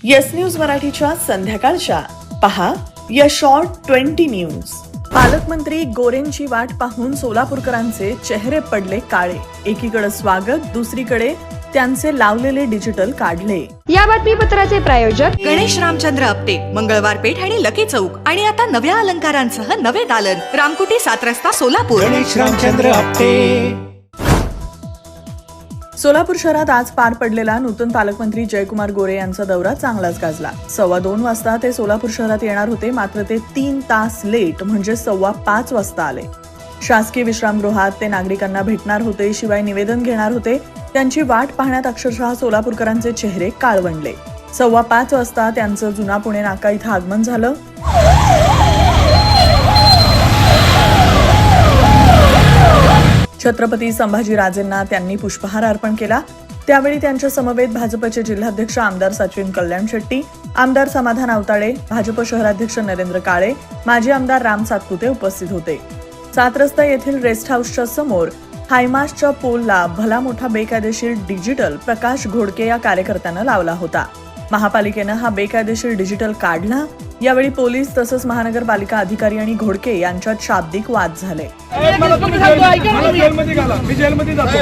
Yes news मराठीच्या संध्याकाळच्या पहा या शॉर्ट 20 न्यूज। पालकमंत्री गोरेंची वाट पाहून सोलापूरकरांचे चेहरे पडले काळे। एकीकडे स्वागत, दुसरीकडे त्यांचे लावलेले डिजिटल काढले। या बातमीपत्राचे प्रायोजक गणेश रामचंद्र आपटे, मंगळवार पेठ आणि लकी चौक आणि आता नव्या अलंकारांसह नवे दालन, रामकुटी 7 रस्ता सोलापूर। गणेश रामचंद्र आपटे। सोलापूर शहरात आज पार पडलेला नूतन पालकमंत्री जयकुमार गोरे यांचा दौरा चांगलाच गाजला। 2:15 वाजता ते सोलापूर शहरात येणार होते, मात्र ते 3 तास लेट म्हणजे 5:15 वाजता आले। शासकीय विश्रामगृहात ते नागरिकांना भेटणार होते, शिवाय निवेदन घेणार होते। त्यांची वाट पाहण्यात अक्षरशः सोलापूरकरांचे चेहरे काळवंडले। 5:15 वाजता त्यांचं जुना पुणे नाका इथं आगमन झालं। छत्रपती संभाजीराजेंना त्यांनी पुष्पहार अर्पण केला। त्यावेळी त्यांच्या समवेत भाजपचे जिल्हाध्यक्ष आमदार सचिन कल्याण शेट्टी, आमदार समाधान आवताडे, भाजप शहराध्यक्ष नरेंद्र काळे, माजी आमदार राम सातपुते उपस्थित होते। 7 रस्ता येथील रेस्ट हाऊसच्या समोर हायमासच्या पोलला भला मोठा बेकायदेशीर डिजिटल प्रकाश घोडके या कार्यकर्त्यानं लावला होता। महापालिकेनं हा बेकायदेशीर डिजिटल काढला। यावेळी पोलीस तसंच महानगरपालिका अधिकारी आणि घोडके यांच्यात शाब्दिक वाद झाले। मी जेलमध्ये जातो,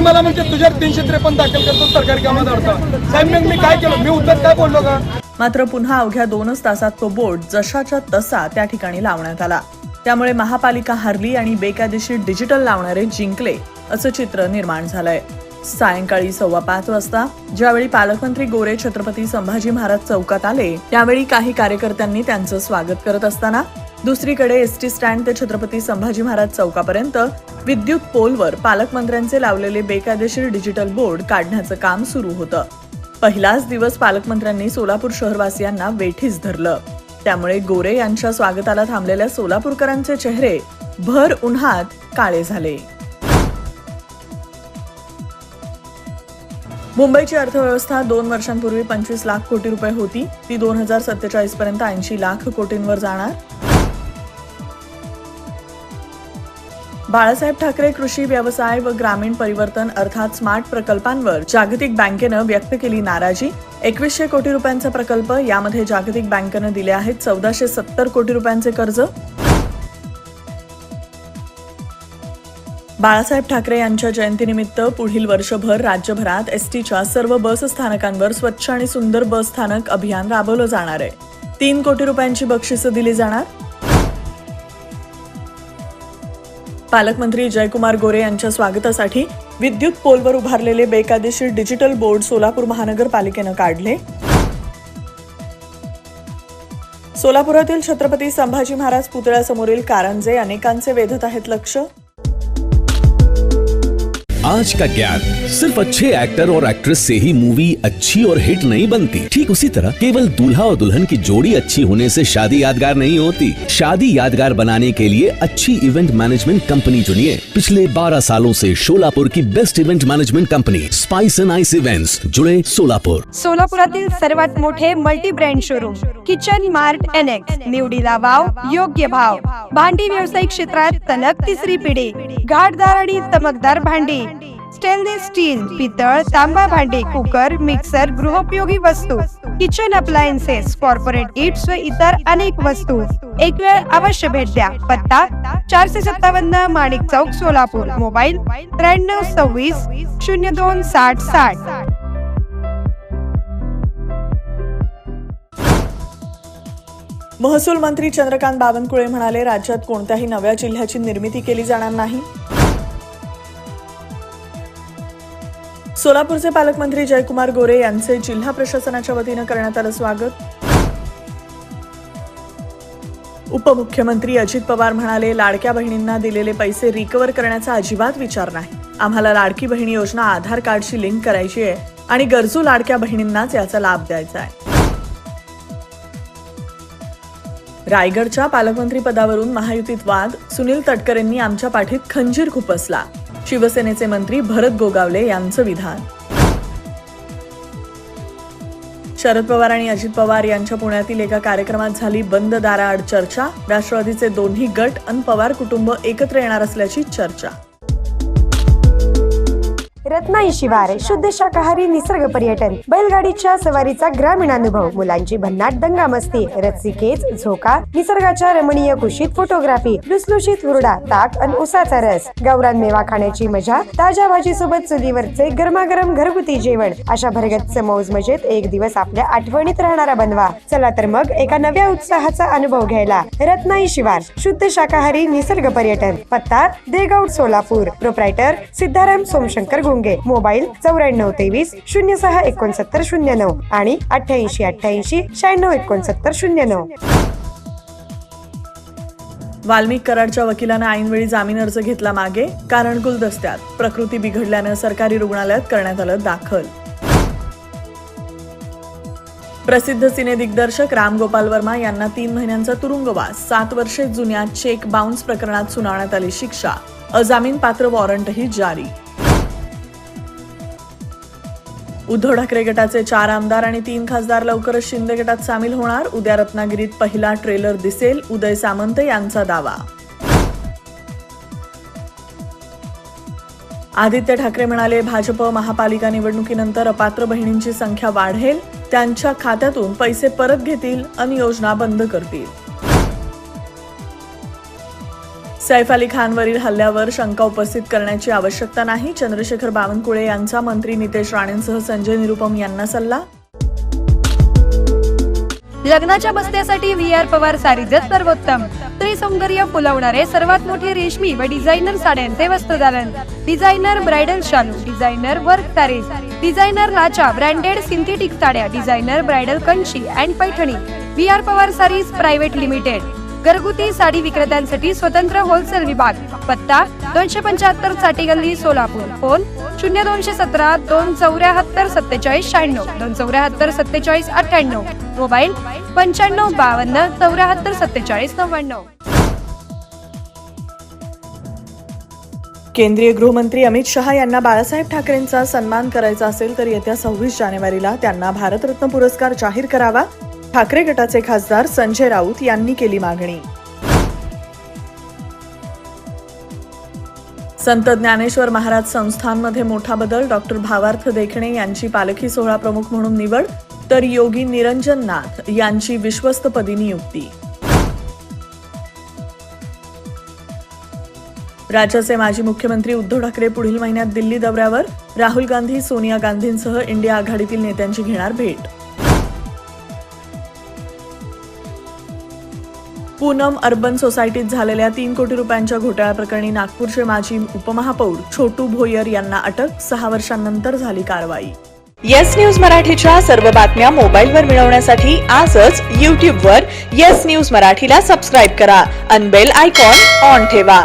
मला म्हणजे तुझ्यावर 353 दाखल करतो सरकारी कामात अडथळा। साहेब मग मी काय केलं? मी उत्तर काय बोललो का? मात्र पुन्हा अवघ्या 2 तासात तो बोर्ड जशाच्या तसा त्या ठिकाणी लावण्यात आला। त्यामुळे महापालिका हारली आणि बेकायदेशीर डिजिटल लावणारे जिंकले असं चित्र निर्माण झालंय। सायंकाळी 5:15 वाजता ज्यावेळी पालकमंत्री गोरे छत्रपती संभाजी महाराज चौकात आले, त्यावेळी काही कार्यकर्त्यांनी त्यांचं स्वागत करत असताना दुसरीकडे एसटी स्टँड ते छत्रपती संभाजी महाराज चौकापर्यंत विद्युत पोलवर पालकमंत्र्यांचे लावलेले बेकायदेशीर डिजिटल बोर्ड काढण्याचं काम सुरू होतं। पहिलाच दिवस पालकमंत्र्यांनी सोलापूर शहरवासियांना वेठीस धरलं। त्यामुळे गोरे यांच्या स्वागताला थांबलेल्या सोलापूरकरांचे चेहरे भर उन्हात काळे झाले। मुंबईची अर्थव्यवस्था 2 वर्षांपूर्वी 25 लाख कोटी रुपये होती, ती 2047 पर्यंत 80 लाख कोटींवर जाणार। बाळासाहेब ठाकरे कृषी व्यवसाय व ग्रामीण परिवर्तन अर्थात स्मार्ट प्रकल्पांवर जागतिक बँकेनं व्यक्त केली नाराजी। 2100 कोटी रुपयांचा प्रकल्प, यामध्ये जागतिक बँकेनं दिले आहेत 1470 कोटी रुपयांचे कर्ज। बाळासाहेब ठाकरे यांच्या जयंतीनिमित्त पुढील वर्षभर राज्यभरात एसटीच्या सर्व बस स्थानकांवर स्वच्छ आणि सुंदर बस स्थानक अभियान राबवलं जाणार आहे। 3 कोटी रुपयांची बक्षिसं दिली जाणार। पालकमंत्री जयकुमार गोरे यांच्या स्वागतासाठी विद्युत पोलवर उभारलेले बेकायदेशीर डिजिटल बोर्ड सोलापूर महानगरपालिकेनं काढले। सोलापुरातील छत्रपती संभाजी महाराज पुतळ्यासमोरील कारंजे अनेकांचे वेधत आहेत लक्ष। आज का ज्ञान सिर्फ अच्छे एक्टर और एक्ट्रेस से ही मूवी अच्छी और हिट नहीं बनती। ठीक उसी तरह केवल दूल्हा और दुल्हन की जोड़ी अच्छी होने से शादी यादगार नहीं होती। शादी यादगार बनाने के लिए अच्छी इवेंट मैनेजमेंट कंपनी चुनिए। पिछले 12 सालों से सोलापुर की best event management company spice end ice events जुड़े सोलापुर। सोलापुरातील सर्वात मोठे multi brand showroom kitchen mart annex, निवडीला वाव, योग्य भाव। भांडी व्यावसायिक क्षेत्रात तलक 3री पिढी, घाटदार आणि चमकदार भांडी, स्टेनलेस स्टील, पितळ, तांबा भांडी, कुकर, मिक्सर, गृहोपयोगी वस्तू, किचन अप्लायन्सेस, कॉर्पोरेट गिफ्ट्स व इतर अनेक वस्तू। एक वेळ अवश्य भेट द्या। पत्ता 457 माणिक चौक सोलापूर। मोबाईल 9326 02 60 60। महसूल मंत्री चंद्रकांत बावनकुळे म्हणाले, राज्यात कोणत्याही नव्या जिल्ह्याची निर्मिती केली जाणार नाही। सोलापूरचे पालकमंत्री जयकुमार गोरे यांचे जिल्हा प्रशासनाच्या वतीनं करण्यात आलं स्वागत। उपमुख्यमंत्री अजित पवार म्हणाले, लाडक्या बहिणींना दिलेले पैसे रिकव्हर करण्याचा अजिबात विचार नाही। आम्हाला लाडकी बहिणी योजना आधार कार्डशी लिंक करायची आहे आणि गरजू लाडक्या बहिणींनाच याचा लाभ द्यायचा आहे। रायगडच्या पालकमंत्री पदावरून महायुतीत वाद, सुनील तटकरेंनी आमच्या पाठीत खंजीर खुपसला। शिवसेनेचे मंत्री भरत गोगावले यांचं विधान। शरद पवार आणि अजित पवार यांच्या पुण्यातील एका कार्यक्रमात झाली बंद दाराआड चर्चा। राष्ट्रवादीचे दोन्ही गट आणि पवार कुटुंब एकत्र येणार असल्याची चर्चा। रत्नाई शिवार शुद्ध शाकाहारी निसर्ग पर्यटन, बैलगाडीच्या सवारीचा ग्रामीण अनुभव, मुलांची भन्नाट दंगा मस्ती, रस्सीखेच, झोका, निसर्गाच्या रमणीय कुशीत फोटोग्राफी, लुसलुशीत हुरडा, ताक आणि उसाचा रस, गावरान मेवा खाण्याची मजा, ताज्या भाजी सोबत चुलीवरचे गरमागरम घरगुती जेवण, अशा भरगच्च मौज मजेत एक दिवस आपल्या आठवणीत राहणारा बनवा. चला तर मग एका नव्या उत्साहाचा अनुभव घ्यायला रत्नाई शिवार शुद्ध शाकाहारी निसर्ग पर्यटन. पत्ता देगाव सोलापूर. प्रोप्रायटर सिद्धाराम सोमशंकर गुंगे. मोबाईल 9423 066909 आणि 8888 966909. वाल्मिक कराडच्या वकिलानं ऐनवेळी जामीन अर्ज घेतला मागे, कारण गुलदस्त्यात. प्रकृती बिघडल्यानं सरकारी रुग्णालयात करण्यात आलं दाखल. प्रसिद्ध सिने दिग्दर्शक राम गोपाल वर्मा यांना 3 महिन्यांचा तुरुंगवास, 7 वर्षे जुन्या चेक बाउन्स प्रकरणात सुनावण्यात आली शिक्षा, अजामीन पात्र वॉरंटही जारी. उद्धव ठाकरे गटाचे 4 आमदार आणि 3 खासदार लवकरच शिंदे गटात सामील होणार. उद्या रत्नागिरीत पहिला ट्रेलर दिसेल, उदय सामंत यांचा दावा. आदित्य ठाकरे म्हणाले, भाजप महापालिका निवडणुकीनंतर अपात्र बहिणींची संख्या वाढेल, त्यांच्या खात्यातून पैसे परत घेतील आणि योजना बंद करतील. सैफ अली खानवरील हल्ल्यावर शंका उपस्थित करण्याची आवश्यकता नाही, चंद्रशेखर बावनकुळे यांचा मंत्री नितेश राणेंसह संजय निरुपम यांना सल्ला. लग्नाच्या बस्त्यासाठी VR पवार सारीजच सर्वोत्तम. स्त्री सौंदर्य फुलवणारे सर्वात मोठे रेशमी व डिझायनर साड्यांचे वस्त्रदालन. डिझायनर ब्रायडल शालू, डिझायनर वर्क सारीज, डिझायनर लाचा, ब्रँडेड सिंथेटिक साड्या, designer bridal Kanchi and Paithani. VR Pawar sarees private limited. घरगुती साडी विक्रेत्यांसाठी स्वतंत्र होलसेल विभाग. पत्ता 275 साठी गल्ली सोलापूर. फोन 0217 274 47 96 274 47 98. मोबाईल 95 52 74 47 99. केंद्रीय गृहमंत्री अमित शहा यांना बाळासाहेब ठाकरेंचा सन्मान करायचा असेल तर येत्या 26 जानेवारीला त्यांना भारतरत्न पुरस्कार जाहीर करावा, ठाकरे गटाचे खासदार संजय राऊत यांनी केली मागणी. संत ज्ञानेश्वर महाराज संस्थानमध्ये मोठा बदल. डॉक्टर भावार्थ देखणे यांची पालखी सोहळा प्रमुख म्हणून निवड, तर योगी निरंजन नाथ यांची विश्वस्तपदी नियुक्ती. राज्याचे माजी मुख्यमंत्री उद्धव ठाकरे पुढील महिन्यात दिल्ली दौऱ्यावर. राहुल गांधी, सोनिया गांधींसह इंडिया आघाडीतील नेत्यांची घेणार भेट. पूनम अर्बन सोसायटीत झालेल्या 3 कोटी रुपयांच्या घोटाळ्याप्रकरणी नागपूरचे माजी उपमहापौर छोटू भोयर यांना अटक. 6 वर्षांनंतर झाली कारवाई. येस न्यूज मराठीच्या सर्व बातम्या मोबाईलवर मिळवण्यासाठी आजच YouTubeवर येस न्यूज मराठीला सबस्क्राईब करा आणि बेल आयकॉन ऑन ठेवा.